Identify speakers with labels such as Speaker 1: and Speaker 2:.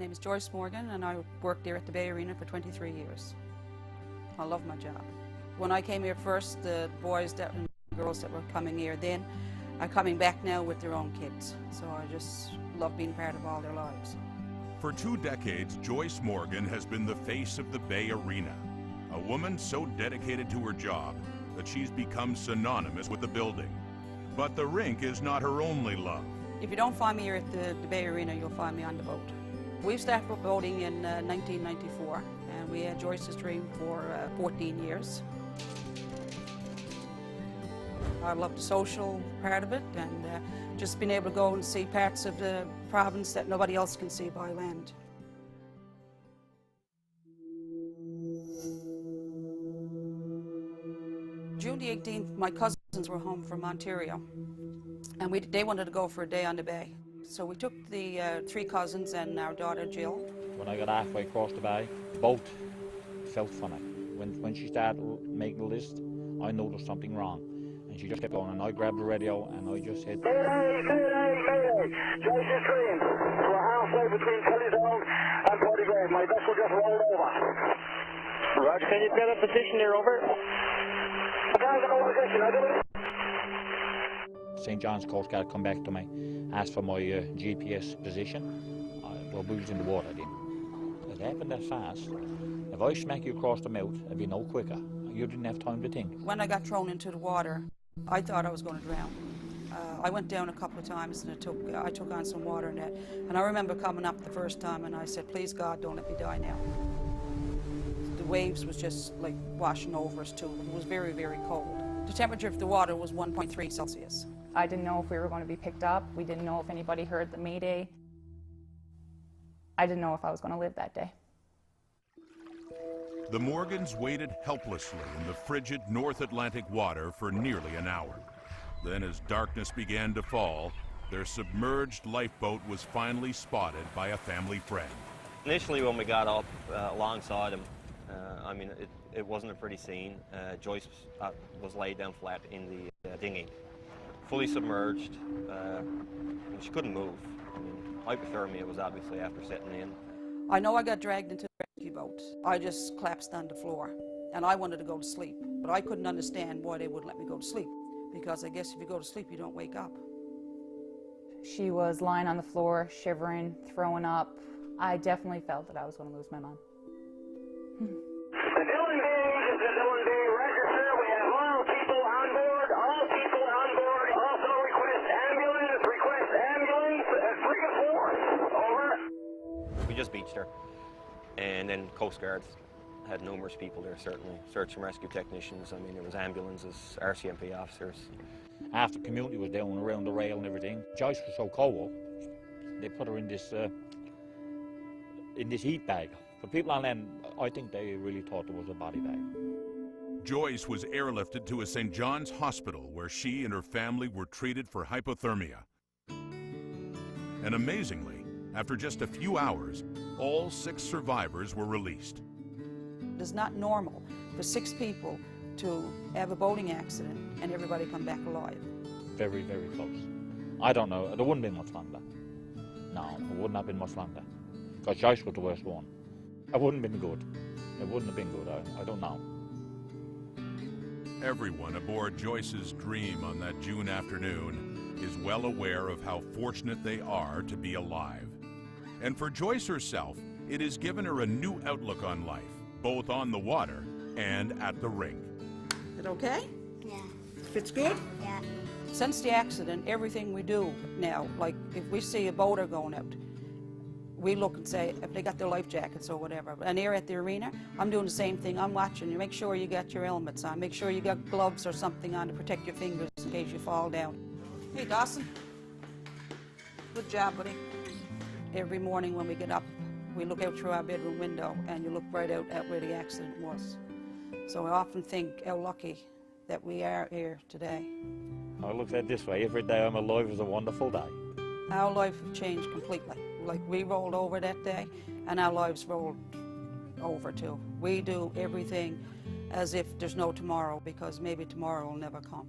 Speaker 1: name is Joyce Morgan, and I worked there at the Bay Arena for 23 years. I love my job. When I came here first, the boys and girls that were coming here then are coming back now with their own kids. So I just love being part of all their lives.
Speaker 2: For 2 decades, Joyce Morgan has been the face of the Bay Arena. A woman so dedicated to her job that she's become synonymous with the building. But the rink is not her only love.
Speaker 1: If you don't find me here at the Bay Arena, you'll find me on the boat. We started boating in 1994, and we had Joyce's Dream for 14 years. I love the social part of it, and just being able to go and see parts of the province that nobody else can see by land. June the 18th, my cousins were home from Ontario, and they wanted to go for a day on the bay. So we took the 3 cousins and our daughter Jill.
Speaker 3: When I got halfway across the bay, the boat felt funny. When she started making the list, I noticed something wrong. And she just kept going, and I grabbed the radio and I just said,
Speaker 4: Mayday, mayday, mayday! Joyce's Dream. We're halfway between Kelly's and Portygrave. My vessel just rolled over. Roger, can you get a position there, over? I can't get no position, I do it.
Speaker 3: St. John's Coast Guard come back to me, asked for my GPS position. We was in the water then. It happened that fast. If I smack you across the mouth, it'd be no quicker. You didn't have time to think.
Speaker 1: When I got thrown into the water, I thought I was going to drown. I went down a couple of times, and I took on some water in that. And I remember coming up the first time, and I said, please God, don't let me die now. The waves was just like washing over us too. It was very, very cold. The temperature of the water was 1.3 Celsius.
Speaker 5: I didn't know if we were going to be picked up. We didn't know if anybody heard the mayday. I didn't know if I was going to live that day.
Speaker 2: The Morgans waited helplessly in the frigid North Atlantic water for nearly an hour. Then, as darkness began to fall, their submerged lifeboat was finally spotted by a family friend.
Speaker 6: Initially, when we got up alongside him, it wasn't a pretty scene. Joyce was laid down flat in the dinghy, fully submerged. She couldn't move. Hypothermia was obviously after setting in.
Speaker 1: I know I got dragged into the rescue boat. I just collapsed on the floor, and I wanted to go to sleep, but I couldn't understand why they wouldn't let me go to sleep, because I guess if you go to sleep, you don't wake up.
Speaker 5: She was lying on the floor, shivering, throwing up. I definitely felt that I was going to lose my mom.
Speaker 4: The Dillon Bay is the Dillon Bay Register. We have all people on board, all people on board. Also request ambulance at frigate 4. Over.
Speaker 6: We just beached her, and then Coast Guard had numerous people there, certainly. Search and rescue technicians, there was ambulances, RCMP officers.
Speaker 3: After the community was down around the rail and everything, Joyce was so cold, they put her in this heat bag. For people on land, I think they really thought it was a body bag.
Speaker 2: Joyce was airlifted to a St. John's hospital where she and her family were treated for hypothermia. And amazingly, after just a few hours, all 6 survivors were released.
Speaker 1: It's not normal for 6 people to have a boating accident and everybody come back alive.
Speaker 3: Very, very close. I don't know, there wouldn't be much longer. No, it wouldn't have been much longer. Because Joyce was the worst one. It wouldn't have been good. It wouldn't have been good, I don't know.
Speaker 2: Everyone aboard Joyce's Dream on that June afternoon is well aware of how fortunate they are to be alive. And for Joyce herself, it has given her a new outlook on life, both on the water and at the rink.
Speaker 1: Is it okay?
Speaker 7: Yeah.
Speaker 1: Fits good?
Speaker 7: Yeah.
Speaker 1: Since the accident, everything we do now, like if we see a boater going out, we look and say if they got their life jackets or whatever. And here at the arena, I'm doing the same thing. I'm watching you. Make sure you got your helmets on. Make sure you got gloves or something on to protect your fingers in case you fall down. Hey, Dawson. Good job, buddy. Every morning when we get up, we look out through our bedroom window and you look right out at where the accident was. So I often think how lucky that we are here today.
Speaker 3: I look at it this way, every day I'm alive is a wonderful day.
Speaker 1: Our life changed completely. Like we rolled over that day and our lives rolled over too. We do everything as if there's no tomorrow because maybe tomorrow will never come.